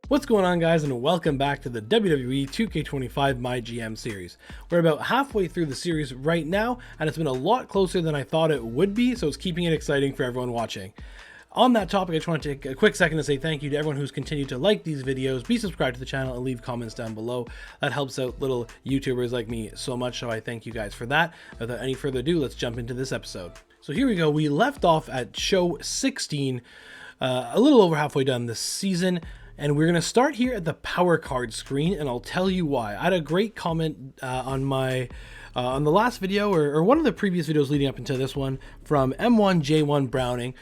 What's going on, guys, and welcome back to the WWE 2K25 MyGM series. We're about halfway through the series right now, and it's been a lot closer than I thought it would be, so it's keeping it exciting for everyone watching. On that topic, I just want to take a quick second to say thank you to everyone who's continued to like these videos, be subscribed to the channel, and leave comments down below. That helps out little YouTubers like me so much, so I thank you guys for that. Without any further ado, let's jump into this episode. So here we go. We left off at show 16, a little over halfway done this season. And we're going to start here at the power card screen, and I'll tell you why. I had a great comment on the last video, or one of the previous videos leading up into this one, from M1J1 Browning,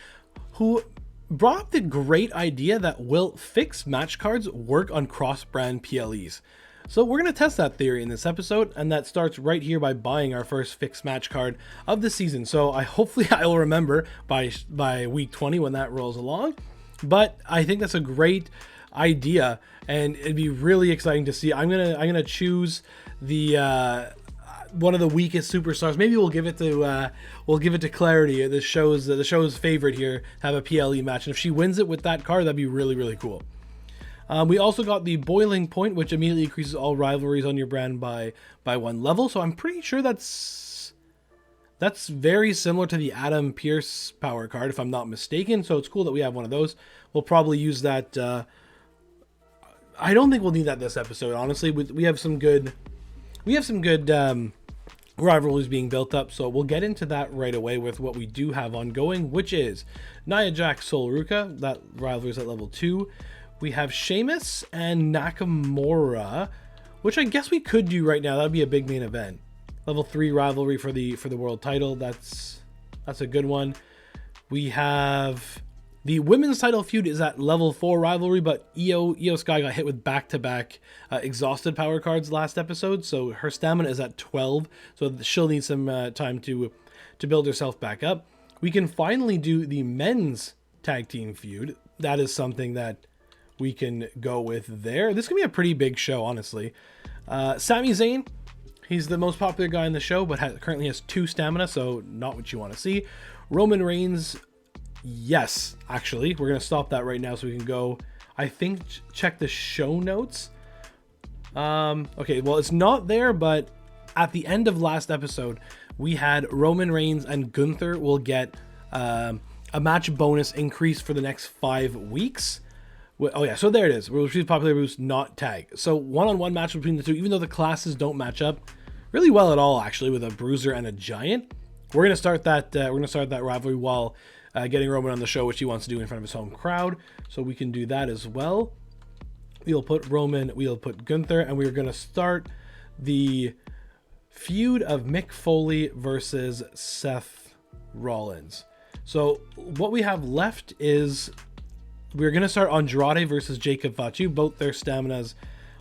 who brought up the great idea that will fixed match cards work on cross-brand PLEs. So we're going to test that theory in this episode, and that starts right here by buying our first fixed match card of the season. So hopefully I will remember by week 20 when that rolls along. But I think that's a great idea, and it'd be really exciting to see. I'm gonna choose the one of the weakest superstars. Maybe we'll give it to Clarity, the show's favorite here, have a PLE match, and if she wins it with that card, that'd be really cool. We also got the boiling point, which immediately increases all rivalries on your brand by 1 level. So I'm pretty sure that's very similar to the Adam Pearce power card, if I'm not mistaken. So it's cool that we have one of those. We'll probably use that. I don't think we'll need that this episode, honestly. We have some good rivalries being built up, so we'll get into that right away with what we do have ongoing, which is Nia Jax Sol Ruka. That rivalry is at level 2. We have Sheamus and Nakamura, which I guess we could do right now. That'd be a big main event. Level 3 rivalry for the world title. That's a good one. We have the women's title feud is at level 4 rivalry, but Io Sky got hit with back-to-back exhausted power cards last episode, so her stamina is at 12, so she'll need some time to build herself back up. We can finally do the men's tag team feud. That is something that we can go with there. This can be a pretty big show, honestly. Sami Zayn, he's the most popular guy in the show, but currently has 2 stamina, so not what you want to see. Roman Reigns, yes, actually, we're going to stop that right now so we can go, I think, check the show notes. Okay, well, it's not there, but at the end of last episode, we had Roman Reigns and Gunther will get a match bonus increase for the next 5 weeks. Oh yeah, so there it is. We'll choose popular boost, not tag. So one-on-one match between the two, even though the classes don't match up really well at all, actually, with a bruiser and a giant. We're gonna start that. Rivalry while getting Roman on the show, which he wants to do in front of his home crowd. So we can do that as well. We'll put Roman, we'll put Gunther, and we're gonna start the feud of Mick Foley versus Seth Rollins. So what we have left is we're going to start Andrade versus Jacob Fatu. Both their staminas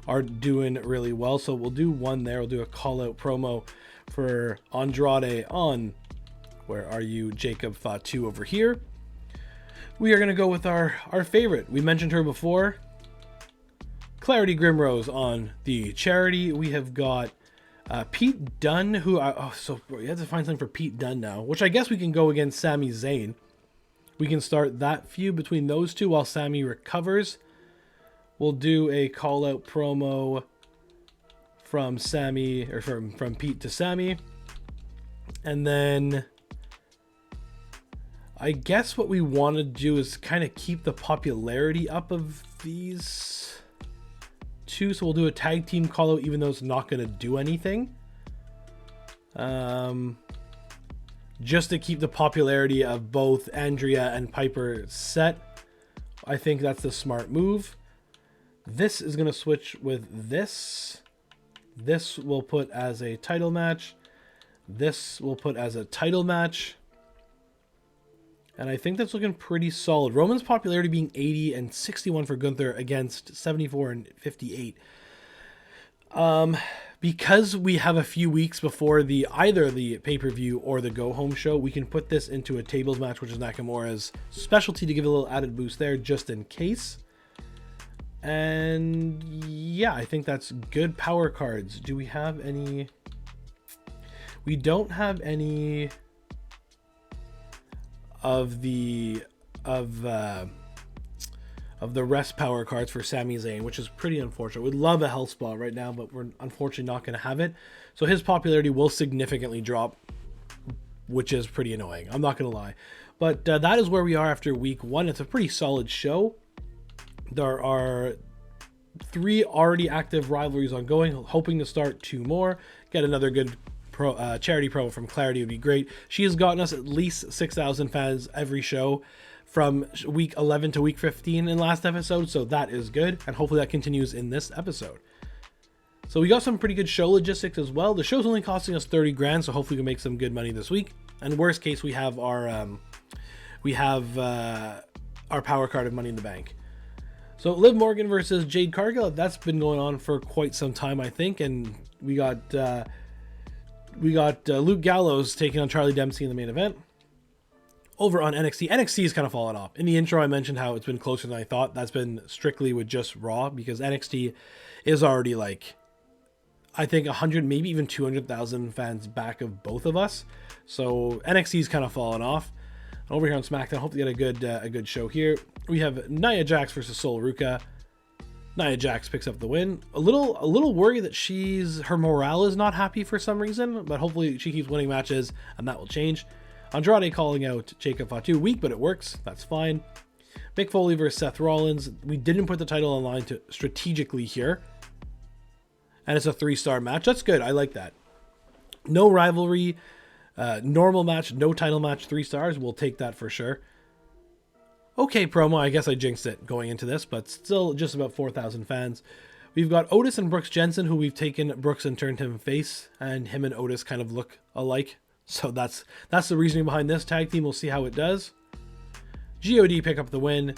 are doing really well. So we'll do one there. We'll do a call out promo for Andrade on, where are you, Jacob Fatu over here. We are going to go with our favorite. We mentioned her before. Clarity Grimrose on the charity. We have got Pete Dunne, who so we have to find something for Pete Dunne now, which I guess we can go against Sami Zayn. We can start that feud between those two while Sami recovers. We'll do a call out promo from Sami, or from Pete to Sami. And then I guess what we want to do is kind of keep the popularity up of these two. So we'll do a tag team call out, even though it's not going to do anything. Just to keep the popularity of both Andrea and Piper set. I think that's the smart move. This is going to switch with this. This we'll put as a title match. This we'll put as a title match. And I think that's looking pretty solid. Roman's popularity being 80 and 61 for Gunther against 74 and 58. Because we have a few weeks before either the pay-per-view or the go-home show, we can put this into a tables match, which is Nakamura's specialty, to give a little added boost there, just in case. And yeah, I think that's good power cards. Do we have any? We don't have any of of the rest power cards for Sami Zayn, which is pretty unfortunate. We'd love a health spot right now, but we're unfortunately not going to have it. So his popularity will significantly drop, which is pretty annoying. I'm not going to lie. But that is where we are after week 1. It's a pretty solid show. There are 3 already active rivalries ongoing, hoping to start 2 more. Get another good charity promo from Clarity would be great. She has gotten us at least 6,000 fans every show from week 11 to week 15 in last episode, so that is good, and hopefully that continues in this episode. So we got some pretty good show logistics as well. The show's only costing us 30 grand, so hopefully we can make some good money this week. And worst case, we have our power card of Money in the Bank. So Liv Morgan versus Jade Cargill, that's been going on for quite some time, I think, and we got Luke Gallows taking on Charlie Dempsey in the main event. Over on NXT, NXT is kind of fallen off. In the intro, I mentioned how it's been closer than I thought. That's been strictly with just Raw, because NXT is already like, I think 100, maybe even 200,000 fans back of both of us. So NXT's kind of fallen off. Over here on SmackDown, hopefully get a good show here. We have Nia Jax versus Sol Ruca. Nia Jax picks up the win. A little worried that her morale is not happy for some reason, but hopefully she keeps winning matches and that will change. Andrade calling out Jacob Fatu. Weak, but it works. That's fine. Mick Foley versus Seth Rollins. We didn't put the title on line strategically here. And it's a 3-star match. That's good. I like that. No rivalry. Normal match. No title match. 3 stars. We'll take that for sure. Okay promo. I guess I jinxed it going into this, but still just about 4,000 fans. We've got Otis and Brooks Jensen, who we've taken Brooks and turned him face, and him and Otis kind of look alike. So that's the reasoning behind this tag team. We'll see how it does. God pick up the win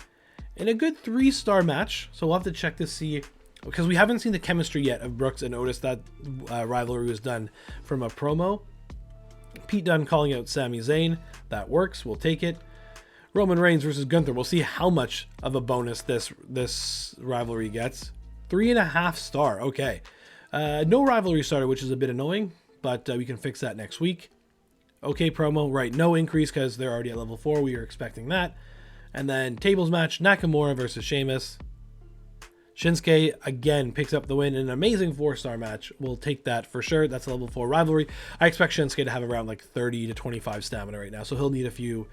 in a good 3-star match. So we'll have to check to see, because we haven't seen the chemistry yet of Brooks and Otis. That rivalry was done from a promo. Pete Dunne calling out Sami Zayn. That works. We'll take it. Roman Reigns versus Gunther. We'll see how much of a bonus this rivalry gets. 3.5 star. Okay. No rivalry starter, which is a bit annoying, but we can fix that next week. Okay promo, right, no increase because they're already at level 4. We are expecting that. And then tables match, Nakamura versus Sheamus. Shinsuke, again, picks up the win in an amazing 4-star match. We'll take that for sure. That's a level 4 rivalry. I expect Shinsuke to have around like 30 to 25 stamina right now, so he'll need a few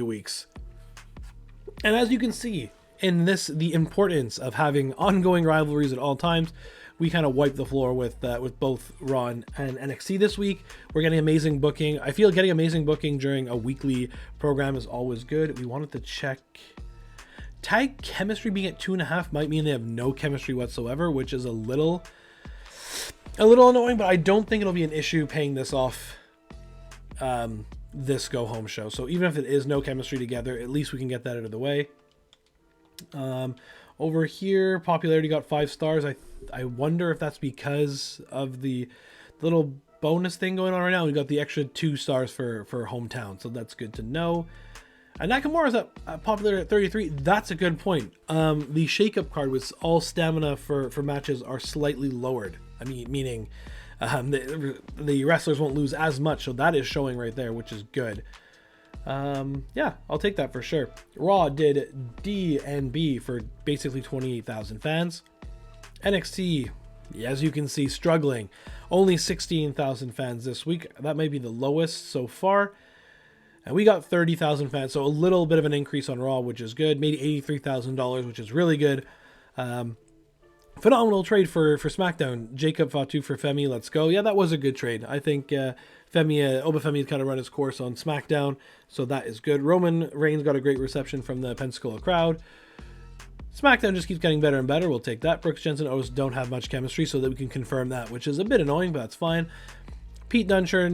weeks. And as you can see in this, the importance of having ongoing rivalries at all times, we kind of wiped the floor with both Raw and NXT this week. We're getting amazing booking. I feel getting amazing booking during a weekly program is always good. We wanted to check. Tag chemistry being at 2.5 might mean they have no chemistry whatsoever, which is a little annoying, but I don't think it'll be an issue paying this off this go home show. So even if it is no chemistry together, at least we can get that out of the way. Over here, popularity got 5 stars. I wonder if that's because of the little bonus thing going on right now. We got the extra 2 stars for hometown, so that's good to know. And Nakamura's at popularity at 33. That's a good point. The shake-up card with all stamina for matches are slightly lowered. I mean, meaning the wrestlers won't lose as much, so that is showing right there, which is good. Yeah, I'll take that for sure. Raw did D and B for basically 28,000 fans. NXT, as you can see, struggling. Only 16,000 fans this week. That may be the lowest so far. And we got 30,000 fans, so a little bit of an increase on Raw, which is good. Made $83,000, which is really good. Phenomenal trade for SmackDown. Jacob Fatu for Femi. Let's go. Yeah, that was a good trade. I think Oba Femi kind of run his course on SmackDown, so that is good. Roman Reigns got a great reception from the Pensacola crowd. SmackDown just keeps getting better and better. We'll take that. Brooks Jensen and Otis don't have much chemistry, so that we can confirm that, which is a bit annoying, but that's fine. Pete Dunne sure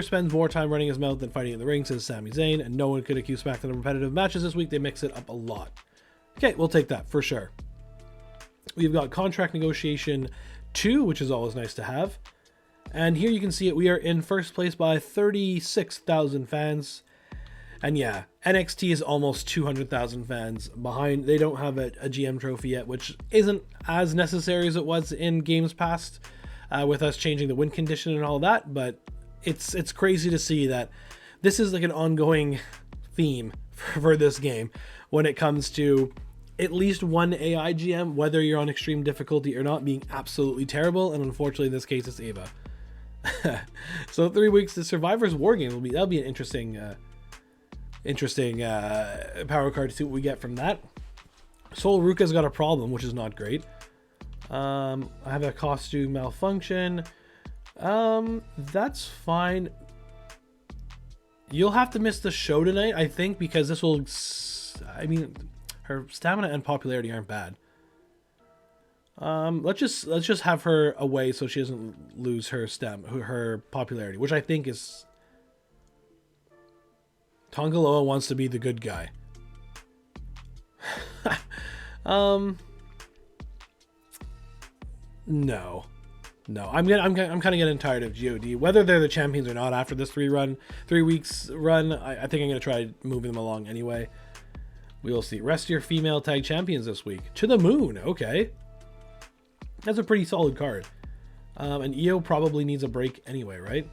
spends more time running his mouth than fighting in the ring, says Sami Zayn, and no one could accuse SmackDown of repetitive matches this week. They mix it up a lot. Okay, we'll take that for sure. We've got contract negotiation 2, which is always nice to have. And here you can see it. We are in first place by 36,000 fans. And yeah, NXT is almost 200,000 fans behind. They don't have a GM trophy yet, which isn't as necessary as it was in games past with us changing the win condition and all that. But it's crazy to see that this is like an ongoing theme for this game, when it comes to at least one AI GM, whether you're on extreme difficulty or not, being absolutely terrible. And unfortunately, in this case, it's Ava. So 3 weeks to Survivor's War Game that'll be an interesting power card to see what we get from that. Sol Ruka's got a problem, which is not great. I have a costume malfunction. That's fine. You'll have to miss the show tonight, I think, because this will, I mean, her stamina and popularity aren't bad. Let's just have her away so she doesn't lose her popularity, which I think is Tongaloa wants to be the good guy. No. I'm kind of getting tired of GOD. Whether they're the champions or not after this 3 weeks run, I think I'm gonna try moving them along anyway. We'll see. Rest of your female tag champions this week. To the moon. Okay. That's a pretty solid card. And Io probably needs a break anyway, right?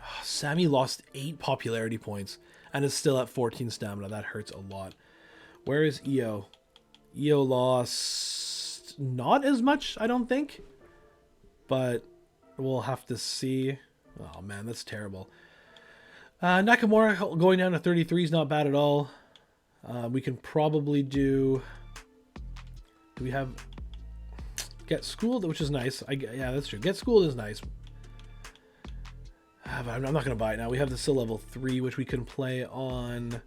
Oh, Sammy lost 8 popularity points and is still at 14 stamina. That hurts a lot. Where is Io? Io lost not as much, I don't think. But we'll have to see. Oh, man, that's terrible. Nakamura going down to 33 is not bad at all. We can probably do we have Get Schooled, which is nice. Yeah, that's true. Get Schooled is nice. But I'm not going to buy it now. We have the still level 3, which we can play on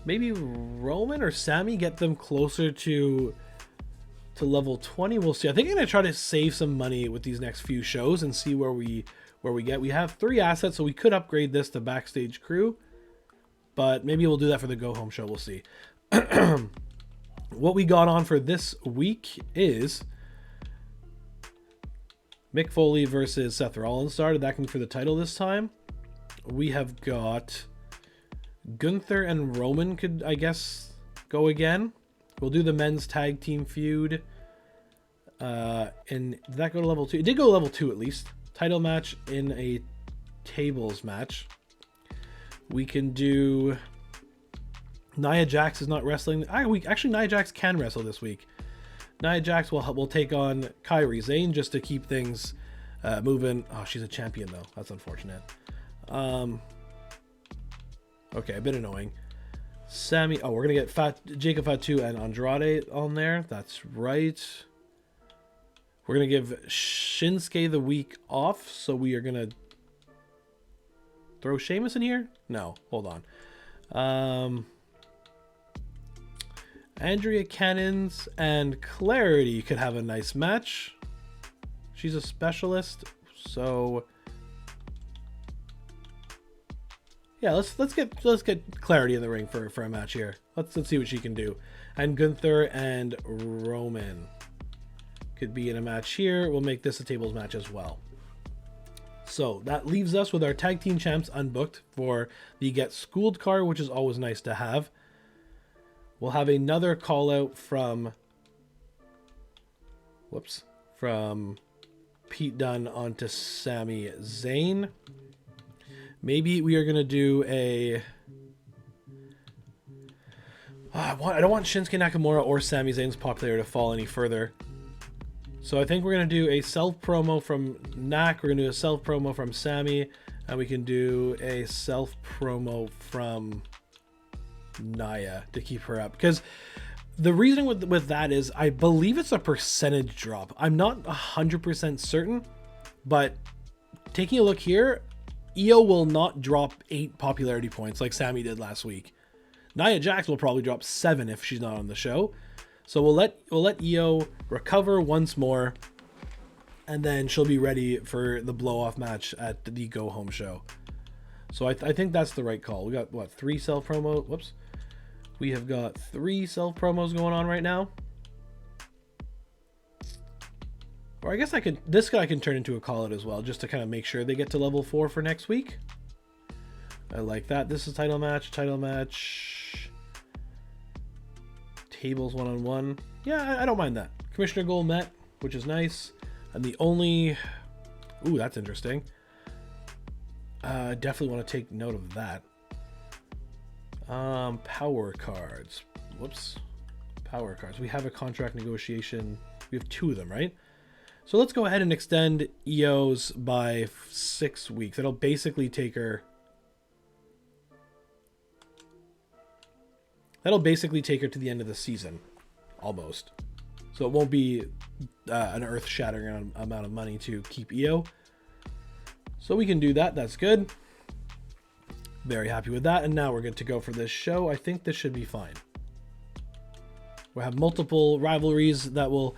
maybe Roman or Sammy, get them closer to level 20. We'll see. I think I'm going to try to save some money with these next few shows and see where we get. We have 3 assets, so we could upgrade this to Backstage Crew, but maybe we'll do that for the Go Home show. We'll see. What we got on for this week is Mick Foley versus Seth Rollins started. That can be for the title this time. We have got Gunther and Roman could, I guess, go again. We'll do the men's tag team feud. And did that go to level 2? It did go to level 2 at least. Title match in a tables match. We can do Nia Jax is not wrestling. Actually, Nia Jax can wrestle this week. Nia Jax will take on Kairi Sane just to keep things moving. Oh, she's a champion though. That's unfortunate. Okay, a bit annoying. Sammy. Oh, we're gonna get Jacob Fatu and Andrade on there. That's right. We're gonna give Shinsuke the week off, so we are gonna throw Sheamus in here. No, hold on. Andrea Cannons and Clarity could have a nice match. She's a specialist, so yeah, let's get Clarity in the ring for a match here. Let's see what she can do. And Gunther and Roman could be in a match here. We'll make this a tables match as well. So that leaves us with our tag team champs unbooked for the Get Schooled card, which is always nice to have. We'll have another call out from Pete Dunne onto Sami Zayn. Maybe we are going to do a I don't want Shinsuke Nakamura or Sami Zayn's popularity to fall any further. So I think we're going to do a self promo from Nak, we're going to do a self promo from Sami, and we can do a self promo from Nia to keep her up, because the reason with that is I believe it's a percentage drop. I'm not 100% certain, but taking a look here, Io will not drop 8 popularity points like Sammy did last week. Nia Jax will probably drop 7 if she's not on the show. So we'll let Io recover once more, and then she'll be ready for the blow-off match at the Go Home show. So I think that's the right call. We got, what, 3 self-promo? Whoops. We have got 3 self-promos going on right now. Or I guess this guy can turn into a call-out as well, just to kind of make sure they get to level 4 for next week. I like that. This is title match. Tables 1-on-1. Yeah, I don't mind that. Commissioner goal met, which is nice. And the only... Ooh, that's interesting. Definitely want to take note of that. Power cards. Whoops. Power cards. We have a contract negotiation. We have 2 of them, right? So let's go ahead and extend EO's by 6 weeks. It'll basically take her... That'll basically take her to the end of the season. Almost. So it won't be an earth-shattering amount of money to keep EO. So we can do that. That's good. Very happy with that. And now we're good to go for this show. I think this should be fine. We'll have multiple rivalries that will...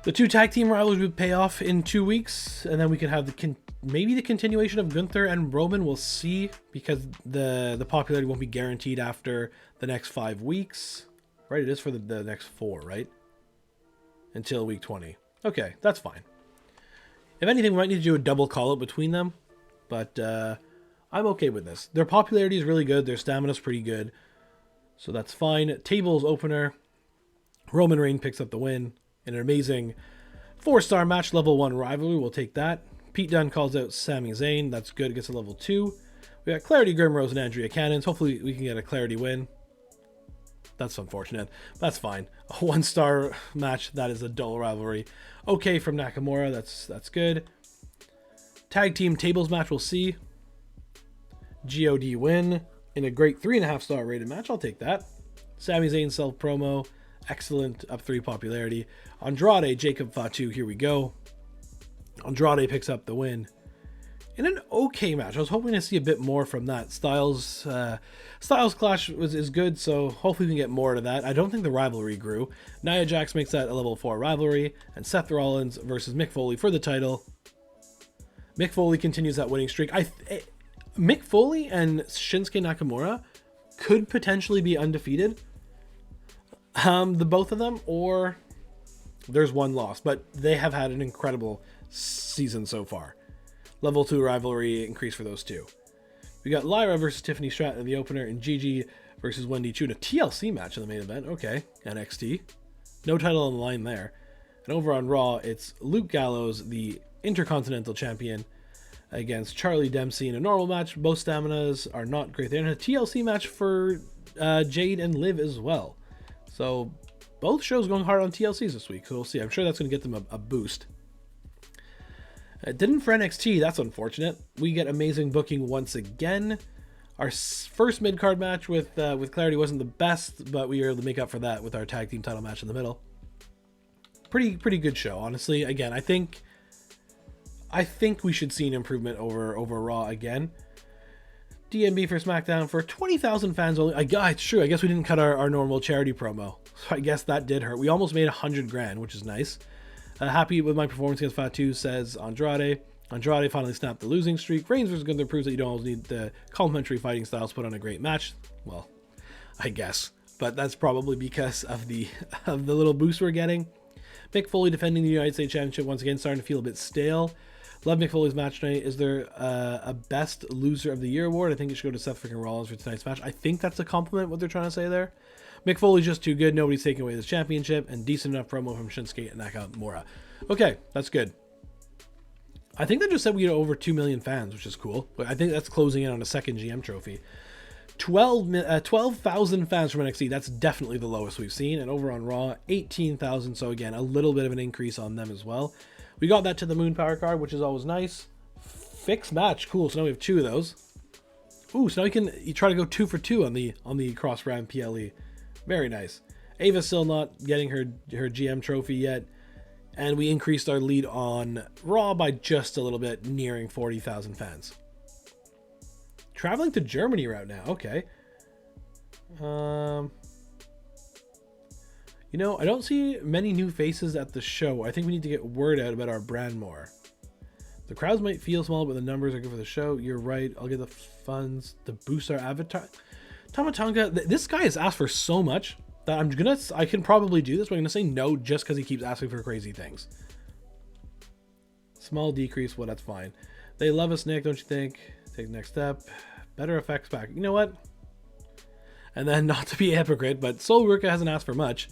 The 2 tag team rivalries would pay off in 2 weeks. And then we can have maybe the continuation of Gunther and Roman. We'll see. Because the popularity won't be guaranteed after the next 5 weeks. Right? It is for the next 4, right? Until week 20. Okay, that's fine. If anything, we might need to do a double call-up between them. But I'm okay with this. Their popularity is really good. Their stamina's pretty good. So that's fine. Tables opener. Roman Reigns picks up the win in an amazing 4-star match, level 1 rivalry. We'll take that. Pete Dunne calls out Sami Zayn. That's good. It gets a level 2. We got Clarity Grimrose and Andrea Cannons. Hopefully we can get a Clarity win. That's unfortunate. That's fine. A 1-star match. That is a dull rivalry. Okay from Nakamura. That's good. Tag team tables match. We'll see. God win in a great 3.5-star rated match. I'll take that. Sami Zayn self promo. Excellent. Up 3 popularity. Andrade, Jacob Fatu. Here we go. Andrade picks up the win in an okay match. I was hoping to see a bit more from that. Styles clash is good, so hopefully we can get more to that. I don't think the rivalry grew. Nia Jax makes that a level 4 rivalry, and Seth Rollins versus Mick Foley for the title. Mick Foley continues that winning streak. Mick Foley and Shinsuke Nakamura could potentially be undefeated. The both of them, or there's one loss, but they have had an incredible season so far. Level 2 rivalry increase for those 2. We got Lyra versus Tiffany Stratton in the opener, and Gigi versus Wendy Choo in a TLC match in the main event. Okay, NXT. No title on the line there. And over on Raw, it's Luke Gallows, the Intercontinental Champion, against Charlie Dempsey in a normal match. Both staminas are not great there. And a TLC match for Jade and Liv as well. So both shows going hard on TLCs this week. So we'll see. I'm sure that's going to get them a boost. It didn't for NXT. That's unfortunate. We get amazing booking once again. Our first mid-card match with Clarity wasn't the best, but we were able to make up for that with our tag team title match in the middle. Pretty good show, honestly. Again, I think we should see an improvement over Raw again. DMB for SmackDown for 20,000 fans only. It's true. I guess we didn't cut our normal charity promo, so I guess that did hurt. We almost made $100,000, which is nice. Happy with my performance against Fatu, says Andrade. Andrade finally snapped the losing streak. Reigns versus Gunther proves that you don't always need the complementary fighting styles to put on a great match. Well, I guess, but that's probably because of the little boost we're getting. Mick Foley defending the United States Championship once again, starting to feel a bit stale. Love Mick Foley's match tonight. Is there a best loser of the year award? I think it should go to Seth freaking Rollins for tonight's match. I think that's a compliment, what they're trying to say there. Mick Foley's just too good. Nobody's taking away this championship. And decent enough promo from Shinsuke Nakamura. Okay, that's good. I think they just said we had over 2 million fans, which is cool. But I think that's closing in on a second GM trophy. 12,000 fans from NXT. That's definitely the lowest we've seen. And over on Raw, 18,000. So again, a little bit of an increase on them as well. We got that to the Moon Power card, which is always nice. Fixed match. Cool. So now we have 2 of those. Ooh, so now you try to go 2 for 2 on the cross-brand PLE. Very nice. Ava's still not getting her GM trophy yet. And we increased our lead on Raw by just a little bit, nearing 40,000 fans. Traveling to Germany right now. Okay. I don't see many new faces at the show. I think we need to get word out about our brand more. The crowds might feel small, but the numbers are good for the show. You're right. I'll get the funds to boost our avatar. Tamatanga, this guy has asked for so much that I can probably do this, but I'm going to say no just because he keeps asking for crazy things. Small decrease. Well, that's fine. They love us, Nick, don't you think? Take the next step. Better effects back. You know what? And then, not to be a hypocrite, but Sol Ruka hasn't asked for much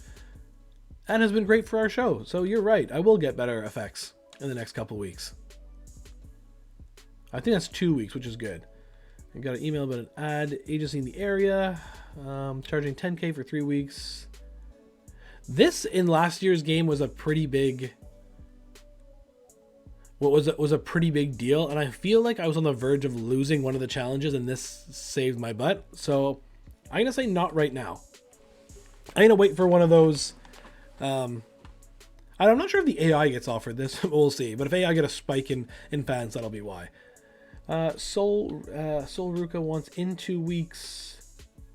and has been great for our show. So you're right. I will get better effects in the next couple weeks. I think that's 2 weeks, which is good. I got an email about an ad agency in the area, charging 10K for 3 weeks. This in last year's game was a pretty big. What was a pretty big deal, and I feel like I was on the verge of losing one of the challenges, and this saved my butt. So I'm gonna say not right now. I'm gonna wait for one of those. I'm not sure if the AI gets offered this. We'll see. But if AI get a spike in fans, that'll be why. Sol Ruka wants in 2 weeks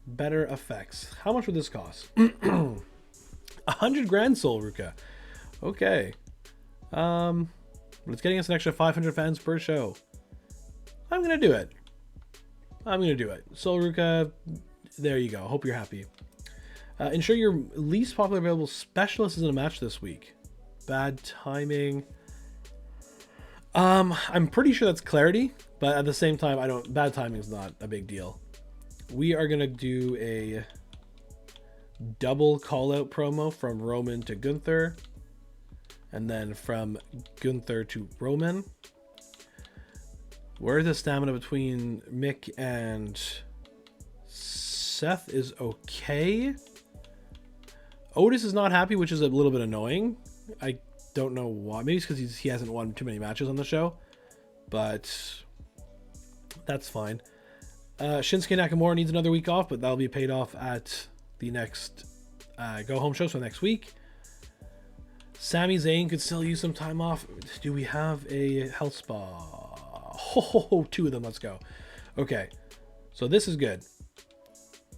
better effects. How much would this cost? 100 grand, Sol Ruka. Okay. But it's getting us an extra 500 fans per show. I'm gonna do it. Sol Ruka, there you go. Hope you're happy. Ensure your least popular available specialist is in a match this week. Bad timing. I'm pretty sure that's Clarity, but at the same time, bad timing is not a big deal. We are gonna do a double call out promo from Roman to Gunther, and then from Gunther to Roman. Where's the stamina between Mick and Seth is okay. Otis is not happy, which is a little bit annoying. I don't know why. Maybe it's because he hasn't won too many matches on the show, but that's fine. Shinsuke Nakamura needs another week off, but that'll be paid off at the next go home show, so next week. Sami Zayn could still use some time off. Do we have a health spa? Oh, 2 of them. Let's go. Okay, so this is good.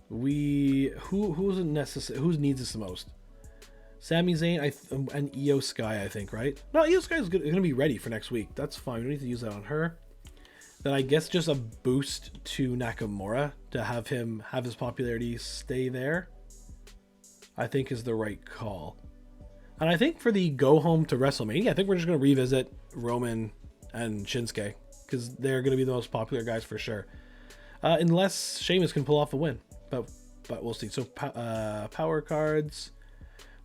Who's necessary? Who needs this the most? Sami Zayn and Io Sky, I think, right? No, Io Sky is gonna be ready for next week. That's fine. We don't need to use that on her. Then I guess just a boost to Nakamura to have his popularity stay there, I think is the right call. And I think for the go home to WrestleMania, I think we're just going to revisit Roman and Shinsuke because they're going to be the most popular guys for sure. Unless Sheamus can pull off a win, but we'll see. So power cards,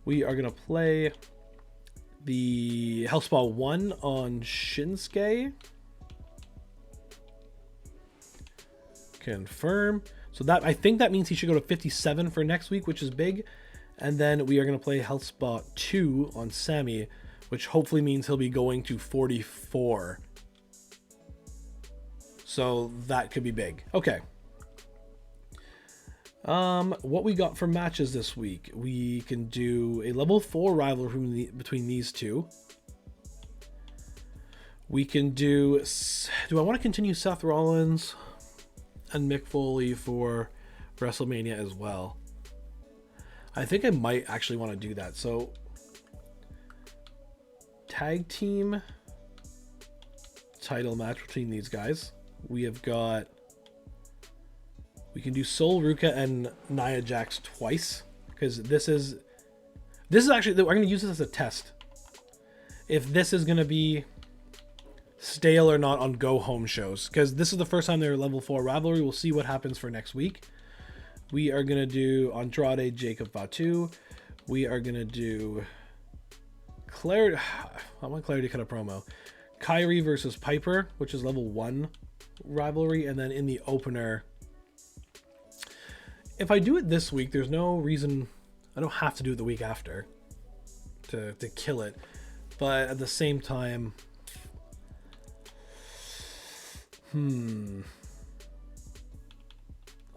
we are going to play the Health Spa 1 on Shinsuke. Confirm. So that, I think that means he should go to 57 for next week, which is big. And then we are going to play Health Spa 2 on Sami, which hopefully means he'll be going to 44. So that could be big. Okay. What we got for matches this week? We can do a level 4 rivalry between these two. We can do I want to continue Seth Rollins and Mick Foley for WrestleMania as well? I think I might actually want to do that. So, tag team title match between these guys. We have got. We can do Sol Ruka and Nia Jax twice because this is actually, we're going to use this as a test. If this is going to be stale or not on go home shows, because this is the first time they're level 4 rivalry. We'll see what happens for next week. We are going to do Andrade, Jacob Fatu. We are going to do Clarity. I want Clarity to cut a promo. Kyrie versus Piper, which is level 1 rivalry. And then in the opener, if I do it this week, there's no reason. I don't have to do it the week after to kill it. But at the same time,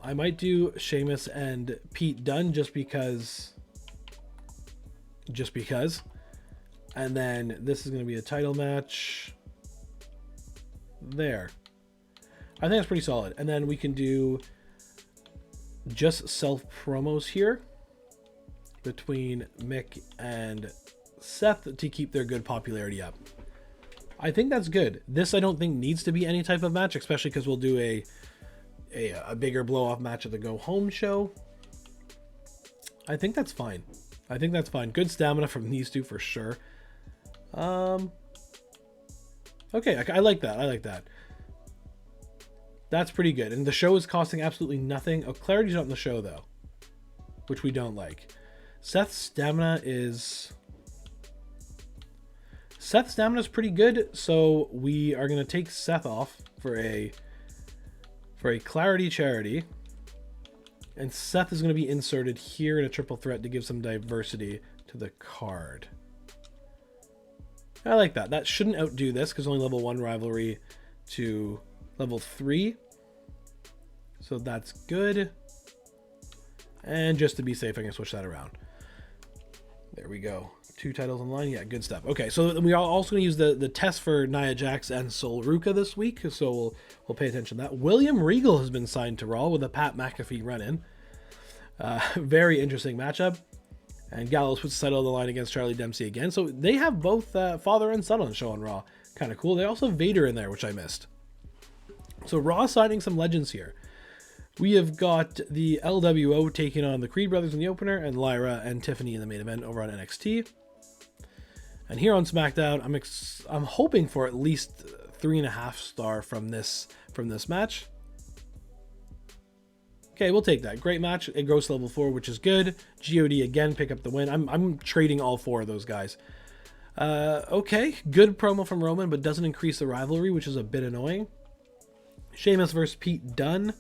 I might do Sheamus and Pete Dunne just because. And then this is going to be a title match. There. I think that's pretty solid. And then we can do just self promos here between Mick and Seth to keep their good popularity up. I think that's good. This I don't think needs to be any type of match, especially because we'll do a bigger blow-off match at the go-home show. I think that's fine. Good stamina from these two for sure. Okay, I like that. That's pretty good. And the show is costing absolutely nothing. Oh, Clarity's not in the show, though, which we don't like. Seth's stamina is pretty good, so we are going to take Seth off for a for a Clarity Charity. And Seth is going to be inserted here in a triple threat to give some diversity to the card. I like that. That shouldn't outdo this because only level 1 rivalry to level 3. So that's good. And just to be safe, I can switch that around. There we go. 2 titles online. Yeah, good stuff. Okay, so we are also going to use the test for Nia Jax and Sol Ruka this week. So we'll pay attention to that. William Regal has been signed to Raw with a Pat McAfee run-in. Very interesting matchup. And Gallows puts the title on the line against Charlie Dempsey again. So they have both father and son on the show on Raw. Kind of cool. They also have Vader in there, which I missed. So Raw signing some legends here. We have got the LWO taking on the Creed brothers in the opener, and Lyra and Tiffany in the main event over on NXT. And here on SmackDown, I'm hoping for at least 3.5 star from this match. Okay, we'll take that. Great match. It goes to level 4, which is good. God again pick up the win. I'm trading all 4 of those guys. Okay, good promo from Roman, but doesn't increase the rivalry, which is a bit annoying. Sheamus versus Pete Dunne.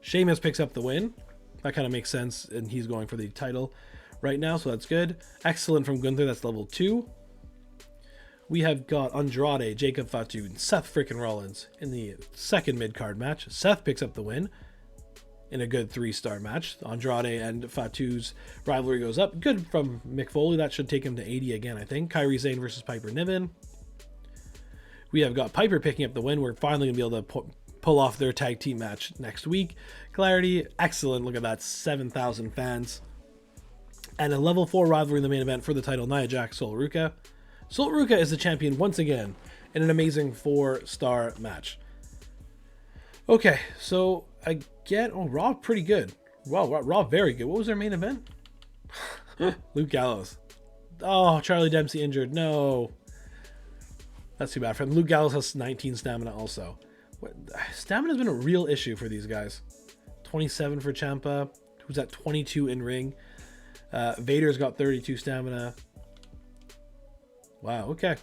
Sheamus picks up the win. That kind of makes sense, and he's going for the title right now, so that's good. Excellent from Gunther, that's level 2. We have got Andrade, Jacob Fatu, and Seth frickin' Rollins in the second mid-card match. Seth picks up the win in a good 3-star match. Andrade and Fatu's rivalry goes up. Good from Mick Foley. That should take him to 80 again, I think. Kairi Sane versus Piper Niven. We have got Piper picking up the win. We're finally going to be able to pull off their tag team match next week. Clarity, excellent. Look at that, 7,000 fans. And a level 4 rivalry in the main event for the title, Nia Jax, Sol Ruka. Sol Ruka is the champion once again in an amazing 4-star match. Okay, so Raw pretty good. Wow, Raw very good. What was their main event? Luke Gallows. Oh, Charlie Dempsey injured. No. That's too bad for him. Luke Gallows has 19 stamina also. Stamina's been a real issue for these guys. 27 for Ciampa, who's at 22 in ring. Vader's got 32 stamina. Wow, okay.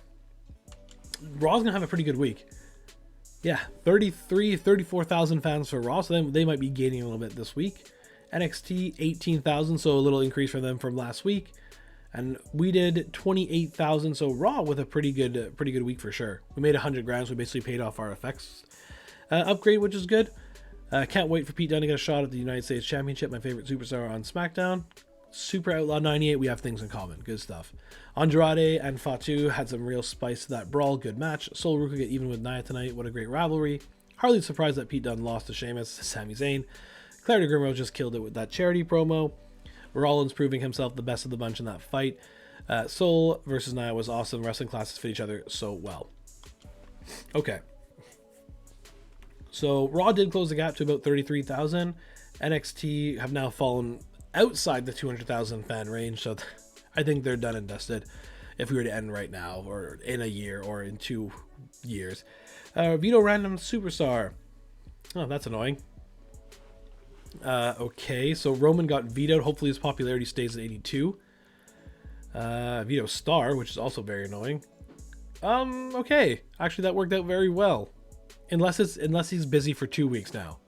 Raw's gonna have a pretty good week. Yeah, 34,000 fans for Raw, so they might be gaining a little bit this week. NXT, 18,000, so a little increase for them from last week. And we did 28,000, so Raw with a pretty good week for sure. We made 100 grand, so we basically paid off our effects upgrade, which is good. Can't wait for Pete Dunne to get a shot at the United States Championship, my favorite superstar on SmackDown. Super Outlaw 98, we have things in common. Good stuff. Andrade and Fatu had some real spice to that brawl. Good match. Sol Ruka get even with Nia tonight. What a great rivalry. Hardly surprised that Pete Dunne lost to Sheamus, Sami Zayn. Claire DeGrimo just killed it with that charity promo. Rollins proving himself the best of the bunch in that fight. Sol versus Nia was awesome. Wrestling classes fit each other so well. Okay. So Raw did close the gap to about 33,000. NXT have now fallen outside the 200,000 fan range, so I think they're done and dusted if we were to end right now, or in a year, or in 2 years. Vito Random Superstar. Oh, that's annoying. Okay, so Roman got vetoed. Hopefully his popularity stays at 82. Vito Star, which is also very annoying. Okay. Actually, that worked out very well. Unless he's busy for 2 weeks now.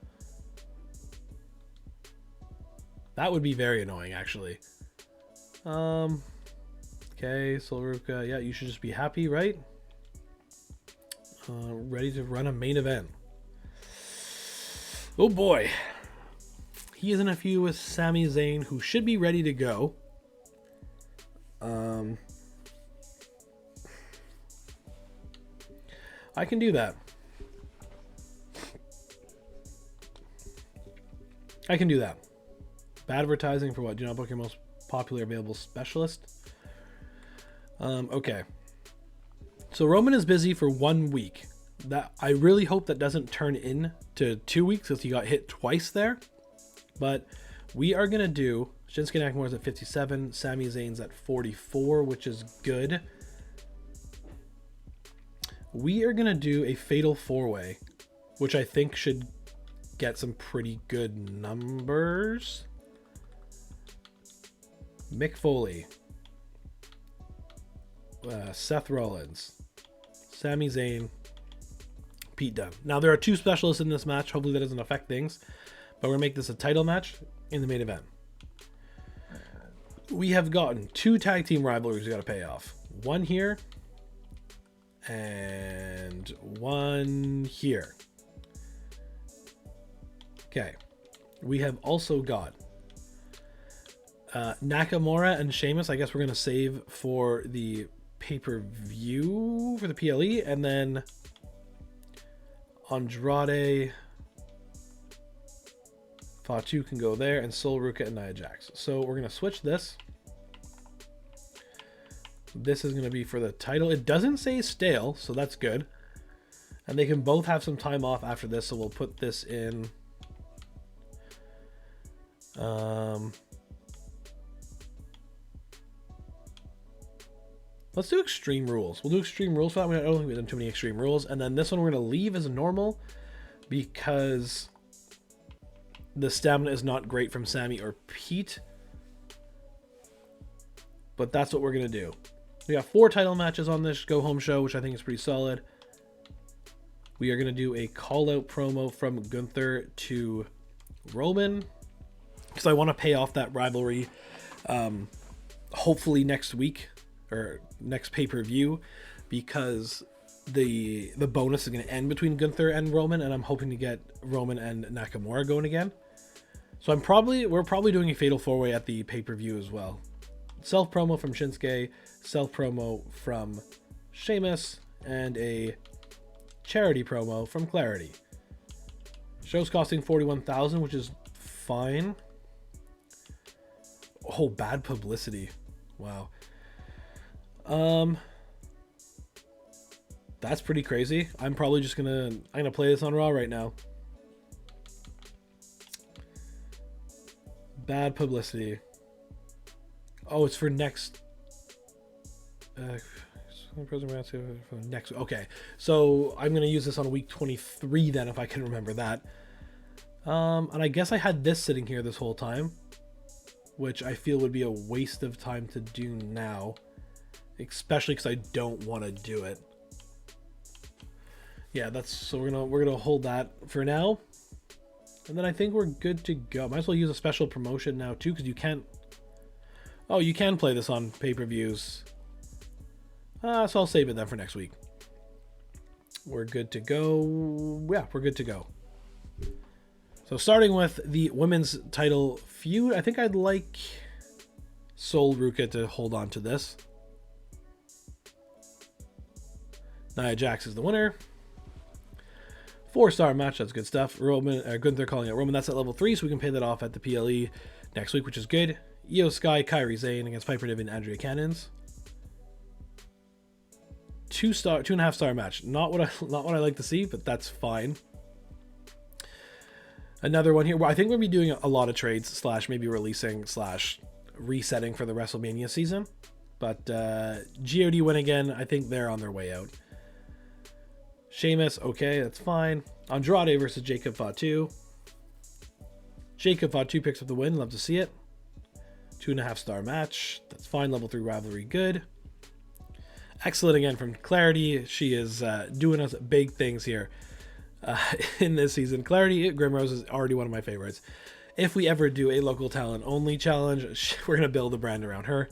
That would be very annoying, actually. Okay, Sol Ruka. Yeah, you should just be happy, right? Ready to run a main event. Oh boy. He is in a feud with Sami Zayn, who should be ready to go. I can do that. I can do that. Bad advertising for what? Do not book your most popular available specialist. Okay. So Roman is busy for 1 week. That I really hope that doesn't turn into 2 weeks, because he got hit twice there. But we are gonna do Shinsuke Nakamura's at 57, Sami Zayn's at 44, which is good. We are gonna do a fatal 4-way, which I think should get some pretty good numbers. Mick Foley, Seth Rollins, Sami Zayn, Pete Dunne. Now, there are 2 specialists in this match. Hopefully that doesn't affect things. But we're going to make this a title match in the main event. We have gotten 2 tag team rivalries we got to pay off. One here and one here. Okay. We have also got Nakamura and Sheamus. I guess we're going to save for the pay-per-view for the PLE. And then Andrade, Fatu can go there, and Sol Ruca and Nia Jax. So we're going to switch this. This is going to be for the title. It doesn't say stale, so that's good. And they can both have some time off after this, so we'll put this in. Let's do Extreme Rules. We'll do Extreme Rules for that. I don't think we've done too many Extreme Rules. And then this one we're going to leave as normal because the stamina is not great from Sammy or Pete. But that's what we're going to do. We got 4 title matches on this go-home show, which I think is pretty solid. We are going to do a call-out promo from Gunther to Roman, because I want to pay off that rivalry hopefully next week or next pay-per-view, because the bonus is going to end between Gunther and Roman, and I'm hoping to get Roman and Nakamura going again. So we're probably doing a Fatal 4-Way at the pay-per-view as well. Self promo from Shinsuke, self promo from Sheamus, and a charity promo from Clarity. Show's costing $41,000, which is fine. Oh, bad publicity. Wow. That's pretty crazy. I'm probably just I'm gonna play this on Raw right now. Bad publicity. Oh, it's for next. Next. Okay, so I'm gonna use this on week 23 then, if I can remember that. And I guess I had this sitting here this whole time, which I feel would be a waste of time to do now, especially because I don't want to do it. Yeah, so we're gonna hold that for now, and then I think we're good to go. Might as well use a special promotion now too, because you can't. Oh, you can play this on pay-per-views. So I'll save it then for next week. We're good to go. Yeah, we're good to go. So starting with the women's title feud, I think I'd like Sol Ruca to hold on to this. Nia Jax is the winner. 4-star match, that's good stuff. Gunther calling out Roman, that's at level 3, so we can pay that off at the PLE next week, which is good. Io Sky, Kairi Sane against Piper Niven and Andrea Cannons. 2.5-star match. Not what I like to see, but that's fine. Another one here. Well, I think we'll be doing a lot of trades / maybe releasing / resetting for the WrestleMania season. But GOD win again. I think they're on their way out. Sheamus, okay, that's fine. Andrade versus Jacob Fatu. Jacob Fatu picks up the win. Love to see it. 2.5-star match. That's fine. Level 3 rivalry, good. Excellent again from Clarity. She is doing us big things here in this season. Clarity Grimrose is already one of my favorites. If we ever do a local talent only challenge, we're going to build a brand around her.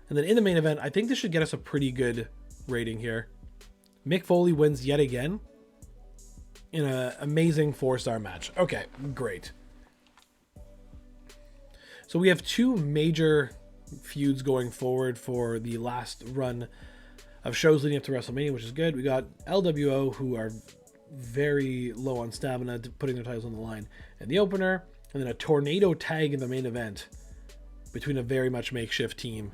And then in the main event, I think this should get us a pretty good rating here. Mick Foley wins yet again in an amazing 4-star match. Okay, great. So we have 2 major feuds going forward for the last run of shows leading up to WrestleMania, which is good. We got LWO, who are very low on stamina, putting their titles on the line in the opener, and then a tornado tag in the main event between a very much makeshift team.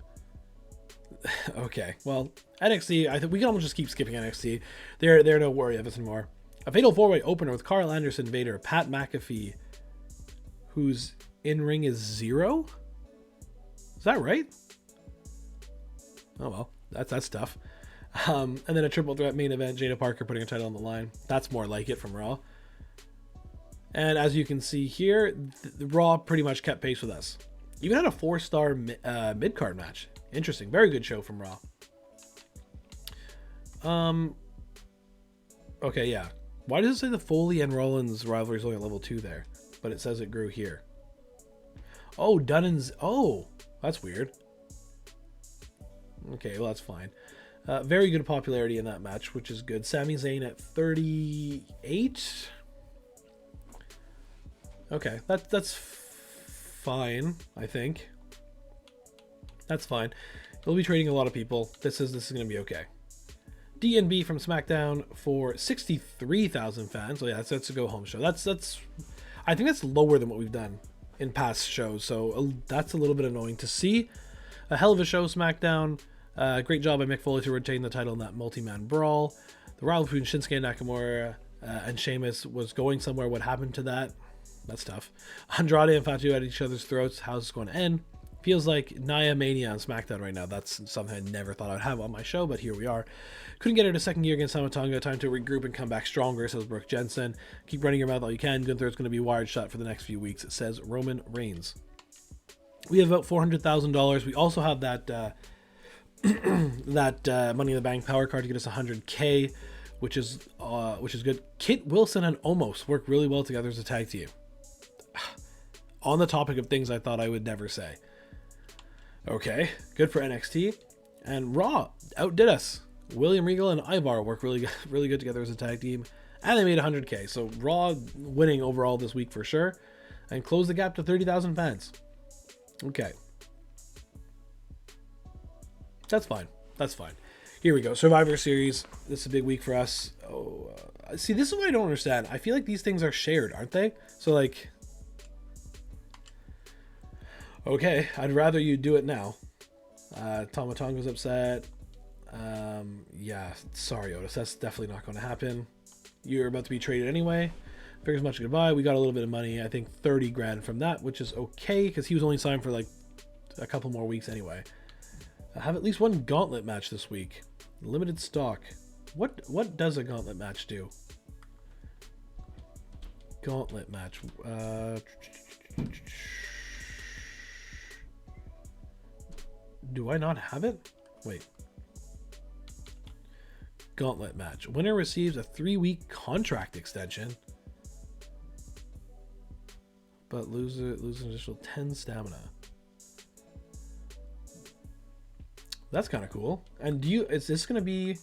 Okay, well, NXT, I think we can almost just keep skipping NXT. They're no worry of us anymore. A fatal 4-way opener with Carl Anderson, Vader, Pat McAfee, whose in-ring is 0? Is that right? Oh well, that's tough. And then a triple threat main event, Jada Parker putting a title on the line. That's more like it from Raw. And as you can see here, the Raw pretty much kept pace with us. Even had a 4-star mid-card match. Interesting. Very good show from Raw. Okay, yeah. Why does it say the Foley and Rollins rivalry is only at level 2 there? But it says it grew here. Oh, Dunn's. Oh, that's weird. Okay, well, that's fine. Very good popularity in that match, which is good. Sami Zayn at 38. Okay, that's fine, I think. That's fine. We'll be trading a lot of people. This is going to be okay. DNB from SmackDown for 63,000 fans. So yeah, that's a go home show. That's I think that's lower than what we've done in past shows. So that's a little bit annoying to see. A hell of a show, SmackDown. Great job by Mick Foley to retain the title in that multi-man brawl. The rivalry between Shinsuke Nakamura and Sheamus was going somewhere. What happened to that? That's tough. Andrade and Fatu at each other's throats. How's this going to end? Feels like Nia Mania on SmackDown right now. That's something I never thought I'd have on my show, but here we are. Couldn't get it a second gear against Tama. Time to regroup and come back stronger, says Brooke Jensen. Keep running your mouth all you can. Gunther's going to be wired shut for the next few weeks, says Roman Reigns. We have about $400,000. We also have that Money in the Bank power card to get us 100K, which is good. Kit Wilson and Omos work really well together as a tag team. On the topic of things I thought I would never say. Okay, good for NXT. And Raw outdid us. William Regal and Ivar work really good together as a tag team, and they made 100K. So Raw winning overall this week for sure, and close the gap to 30,000 fans. Okay, that's fine. That's fine. Here we go. Survivor Series. This is a big week for us. Oh, see, this is what I don't understand. I feel like these things are shared, aren't they? So like, okay, I'd rather you do it now. Tama Tonga's upset. Yeah, sorry, Otis. That's definitely not going to happen. You're about to be traded anyway. Figures much goodbye. We got a little bit of money. I think 30 grand from that, which is okay because he was only signed for like a couple more weeks anyway. I have at least one gauntlet match this week. Limited stock. What does a gauntlet match do? Gauntlet match. Do I not have it? Wait. Gauntlet match. Winner receives a 3-week contract extension, but loses an additional 10 stamina. That's kind of cool. And is this going to be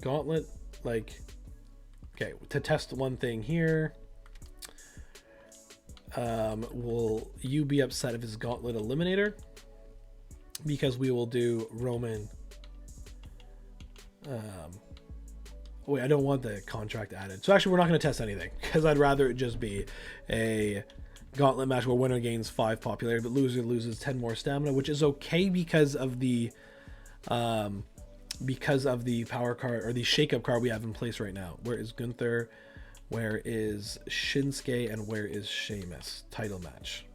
gauntlet? Like, okay, to test one thing here. Will you be upset if it's gauntlet eliminator? Because we will do Roman. Wait, I don't want the contract added. So actually, we're not going to test anything because I'd rather it just be a gauntlet match where winner gains 5 popularity, but loser loses 10 more stamina, which is okay because of the power card or the shakeup card we have in place right now. Where is Gunther? Where is Shinsuke? And where is Sheamus? Title match.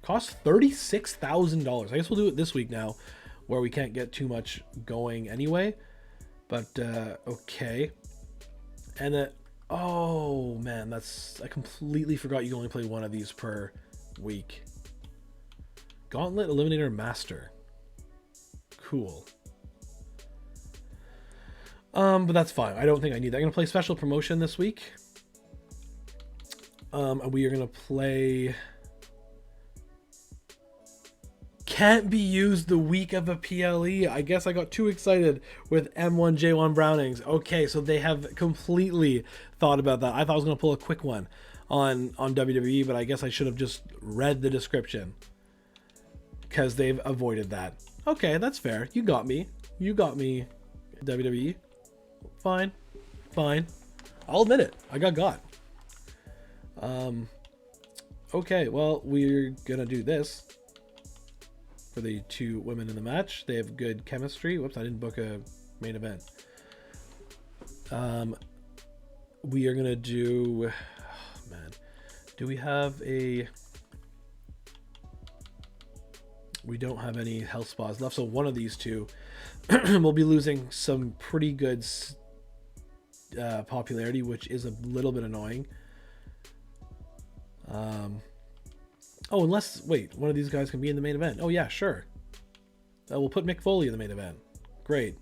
Costs $36,000. I guess we'll do it this week now, where we can't get too much going anyway. But okay. And then, oh man, I completely forgot you only play one of these per week. Gauntlet Eliminator Master. Cool. But that's fine. I don't think I need that. I'm gonna play Special Promotion this week. And we are gonna play Can't Be Used the week of a PLE. I guess I got too excited with M1J1 Brownings. Okay, so they have completely thought about that. I thought I was going to pull a quick one on WWE, but I guess I should have just read the description because they've avoided that. Okay, that's fair. You got me. You got me, WWE. Fine. Fine. I'll admit it. I got. Okay, well, we're going to do this. For the 2 women in the match, they have good chemistry. Whoops, I didn't book a main event. We are gonna do. Oh, man, do we have a? We don't have any health spas left, so one of these 2 will be losing some pretty good popularity, which is a little bit annoying. Oh, unless, wait, one of these guys can be in the main event. Oh, yeah, sure. We'll put Mick Foley in the main event. Great.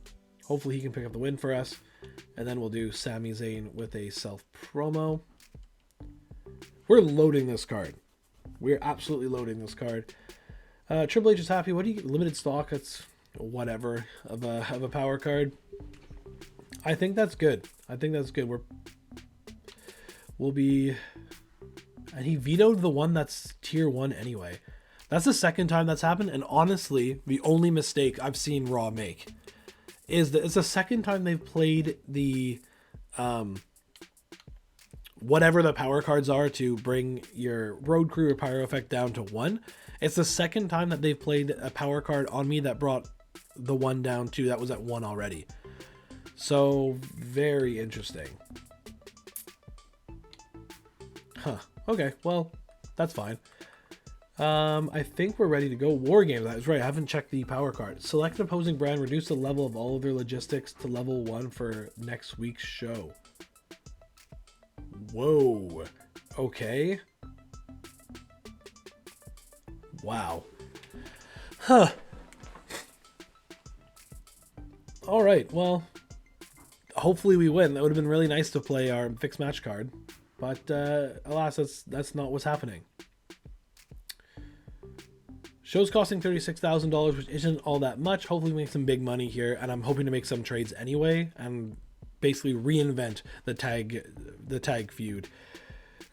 Hopefully he can pick up the win for us. And then we'll do Sami Zayn with a self-promo. We're loading this card. We're absolutely loading this card. Triple H is happy. What do you get? Limited stock? That's whatever of a power card. I think that's good. I think that's good. We'll be... And he vetoed the one that's tier 1 anyway. That's the second time that's happened. And honestly, the only mistake I've seen Raw make is that it's the second time they've played the... whatever the power cards are to bring your road crew or pyro effect down to 1. It's the second time that they've played a power card on me that brought the 1 down to that was at 1 already. So very interesting. Huh. Okay, well, that's fine. I think we're ready to go. War Games, that was right. I haven't checked the power card. Select an opposing brand, reduce the level of all of their logistics to level 1 for next week's show. Whoa. Okay. Wow. Huh. All right, well, hopefully we win. That would have been really nice to play our fixed match card. But alas, that's not what's happening. Show's costing $36,000, which isn't all that much. Hopefully we make some big money here, and I'm hoping to make some trades anyway, and basically reinvent the tag feud,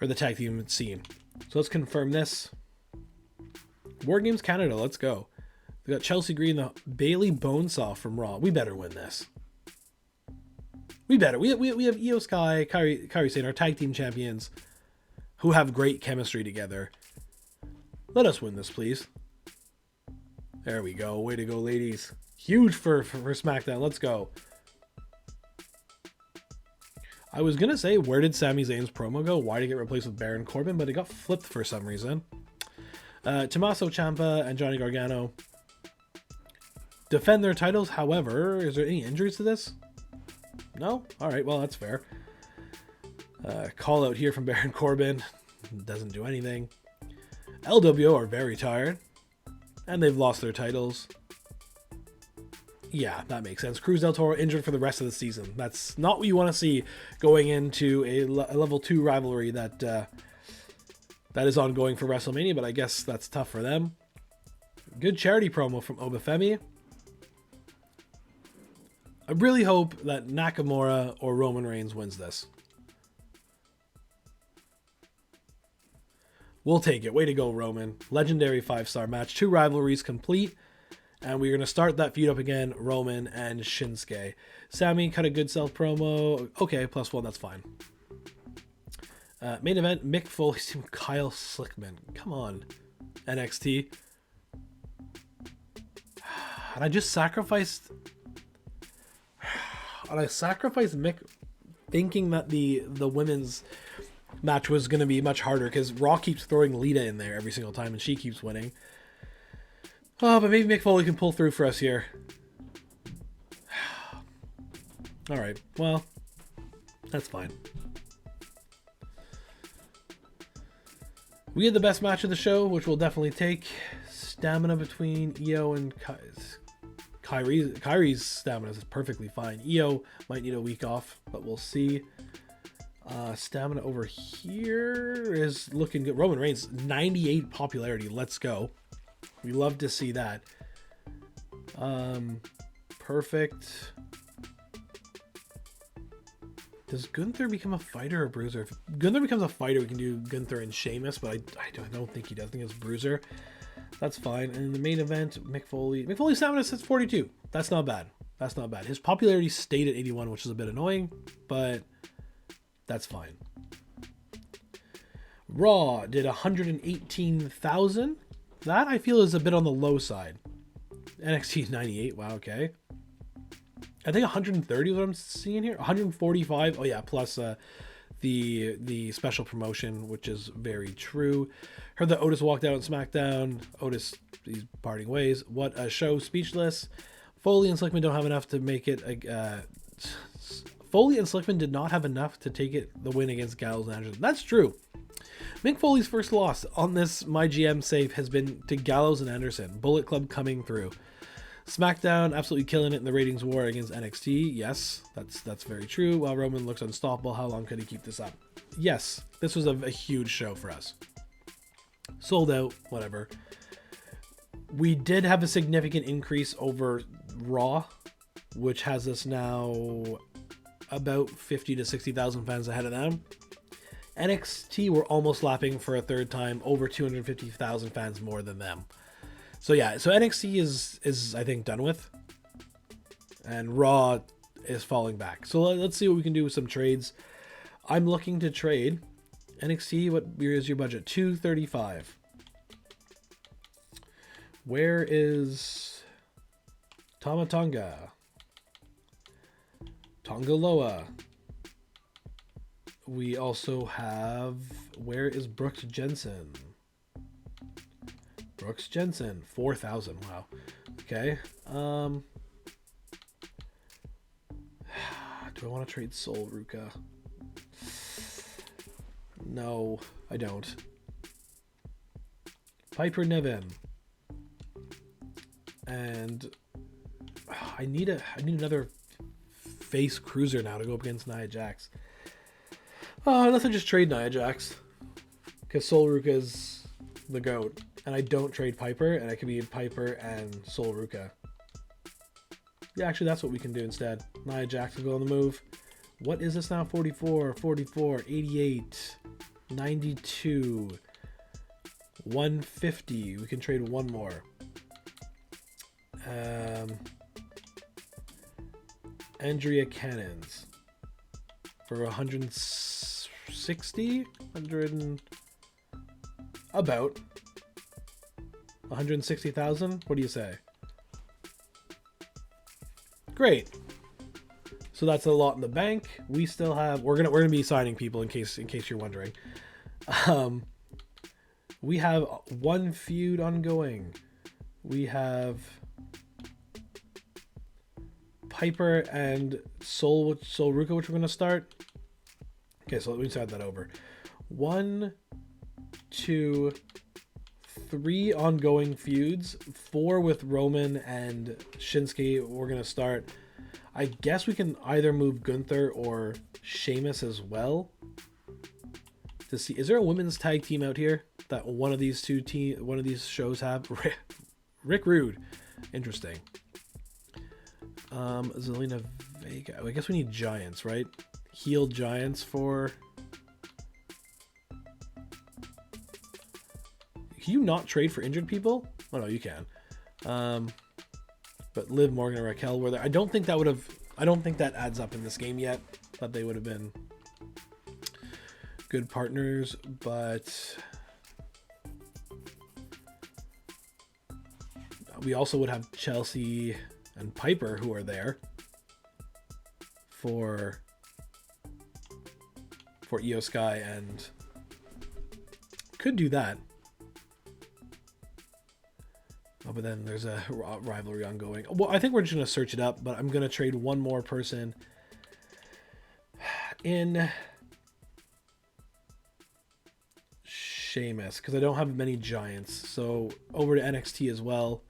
or the tag team scene. So let's confirm this. War Games Canada, let's go. We got Chelsea Green, the Bailey Bonesaw from Raw. We better win this. We better. We have Io Sky, Kairi Sane, our tag team champions, who have great chemistry together. Let us win this, please. There we go. Way to go, ladies. Huge for SmackDown. Let's go. I was going to say, where did Sami Zayn's promo go? Why did it get replaced with Baron Corbin? But it got flipped for some reason. Tommaso Ciampa and Johnny Gargano defend their titles. However, is there any injuries to this? No? Alright, well, that's fair. Call out here from Baron Corbin. Doesn't do anything. LWO are very tired. And they've lost their titles. Yeah, that makes sense. Cruz del Toro injured for the rest of the season. That's not what you want to see going into a level 2 rivalry that is ongoing for WrestleMania, but I guess that's tough for them. Good charity promo from Obafemi. I really hope that Nakamura or Roman Reigns wins this. We'll take it. Way to go, Roman. Legendary 5-star match. 2 rivalries complete. And we're going to start that feud up again. Roman and Shinsuke. Sami cut a good self-promo. Okay, +1. That's fine. Main event. Mick Foley team Kyle Slickman. Come on. NXT. And I just sacrificed... And I sacrificed Mick thinking that the women's match was going to be much harder because Raw keeps throwing Lita in there every single time and she keeps winning. Oh, but maybe Mick Foley can pull through for us here. All right, well, that's fine. We had the best match of the show, which we'll definitely take. Stamina between Io and Kairi's stamina is perfectly fine. Io might need a week off, but we'll see. Stamina over here is looking good. Roman Reigns, 98 popularity. Let's go. We love to see that. Perfect. Does Gunther become a fighter or bruiser? If Gunther becomes a fighter, we can do Gunther and Sheamus, but I don't think he does. I think it's bruiser. That's fine. And in the main event, Mick Foley's stamina says 42. That's not bad. That's not bad. His popularity stayed at 81, which is a bit annoying, but that's fine. Raw did 118,000. That I feel is a bit on the low side. NXT 98. Wow, okay. I think 130 is what I'm seeing here. 145. Oh yeah, plus the special promotion, which is very true. Heard that Otis walked out on SmackDown. Otis, he's parting ways. What a show. Speechless. Foley and Slickman don't have enough to make it. Foley and Slickman did not have enough to take it the win against Gallows and Anderson. That's true. Mick Foley's first loss on this MyGM save has been to Gallows and Anderson. Bullet Club coming through. SmackDown absolutely killing it in the ratings war against NXT. Yes, that's very true. While Roman looks unstoppable, how long could he keep this up? Yes, this was a huge show for us. Sold out, whatever. We did have a significant increase over Raw, which has us now about 50 to 60,000 fans ahead of them. NXT, we're almost lapping for a third time, over 250,000 fans more than them. So yeah, so NXT is I think done with, and Raw is falling back. So let's see what we can do with some trades. I'm looking to trade NXT. What is your budget? 235. Where is Tama Tonga? Tongaloa. We also have, where is Brooks Jensen? Brooks Jensen, 4,000. Wow. Okay. Do I want to trade Sol Ruka? No, I don't. Piper Niven. And I need another face cruiser now to go up against Nia Jax. Oh, nothing, just trade Nia Jax. Because Sol Ruka is the GOAT. And I don't trade Piper, and I can be Piper and Sol Ruka. Yeah, actually, that's what we can do instead. Nia Jax will go on the move. What is this now? 44, 44, 88, 92, 150. We can trade one more. Andrea Cannons for 160, 100 and about 160,000. What do you say? Great. So that's a lot in the bank. We still have. We're gonna be signing people in case you're wondering. We have one feud ongoing. We have Piper and Sol Ruka, which we're going to start. Okay, so let me start that over. 1, 2, 3 ongoing feuds. 4 with Roman and Shinsuke. We're going to start. I guess we can either move Gunther or Sheamus as well. To see, is there a women's tag team out here that one of these shows have? Rick Rude. Interesting. Zelina Vega. I guess we need giants, right? Heel giants for... Can you not trade for injured people? Oh no, you can. But Liv Morgan and Raquel were there. I don't think that adds up in this game yet. Thought they would have been good partners, but we also would have Chelsea and Piper who are there for Io Sky, and could do that. Oh, but then there's a rivalry ongoing. Well, I think we're just going to search it up, but I'm going to trade one more person in Sheamus, because I don't have many giants. So over to NXT as well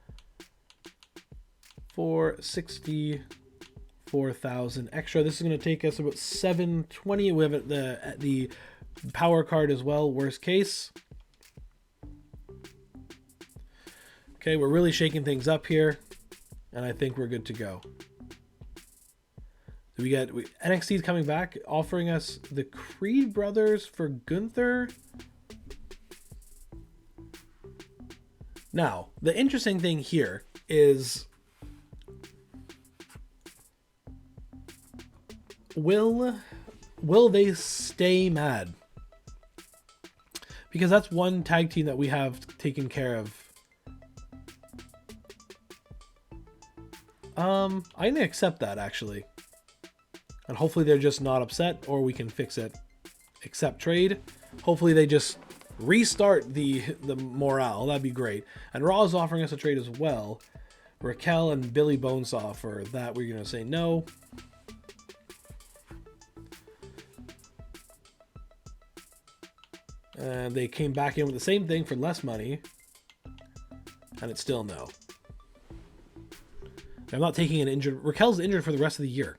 for 64,000 extra. This is going to take us about 720. We have the power card as well, worst case. Okay, we're really shaking things up here, and I think we're good to go. So NXT is coming back, offering us the Creed brothers for Gunther. Now, the interesting thing here is, will they stay mad? Because that's one tag team that we have taken care of. I'm gonna accept that, actually. And hopefully they're just not upset, or we can fix it. Accept trade. Hopefully they just restart the morale. That'd be great. And Raw is offering us a trade as well. Raquel and Billy Bonesaw. For that, we're gonna say no. And they came back in with the same thing for less money, and it's still no. I'm not taking an injured. Raquel's injured for the rest of the year.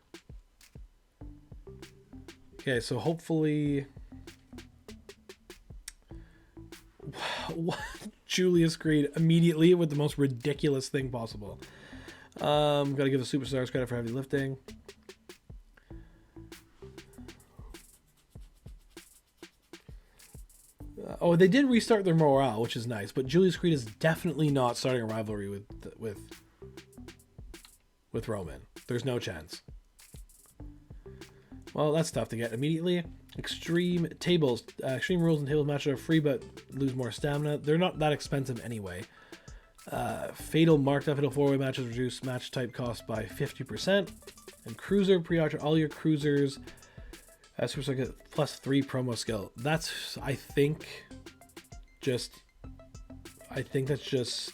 Okay, so hopefully... Julius Creed immediately with the most ridiculous thing possible. Gotta give the superstars credit for heavy lifting. Oh, they did restart their morale, which is nice, but Julius Creed is definitely not starting a rivalry with Roman. There's no chance. Well, that's tough to get immediately. Extreme tables. Extreme rules and tables matches are free, but lose more stamina. They're not that expensive anyway. Fatal marked up fatal 4-way matches reduce match type cost by 50%. And cruiser pre-auction all your cruisers. Super get +3 promo skill. That's I think that's just.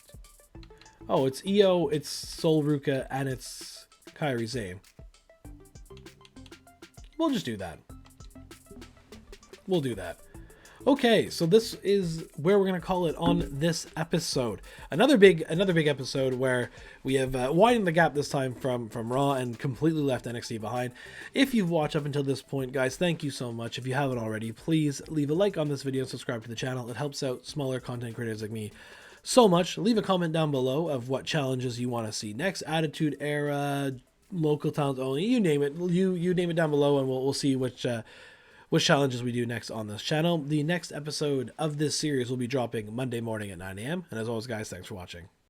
Oh, it's Io, it's Sol Ruka, and it's Kairi Sane. We'll just do that. We'll do that. Okay, so this is where we're gonna call it on this episode. Another big episode where we have widened the gap this time from Raw and completely left NXT behind. If you've watched up until this point, guys, thank you so much. If you haven't already, please leave a like on this video and subscribe to the channel. It helps out smaller content creators like me so much. Leave a comment down below of what challenges you want to see next. Attitude Era, local talent only, you name it. You name it down below, and we'll see which challenges we do next on this channel. The next episode of this series will be dropping Monday morning at 9 a.m. And as always, guys, thanks for watching.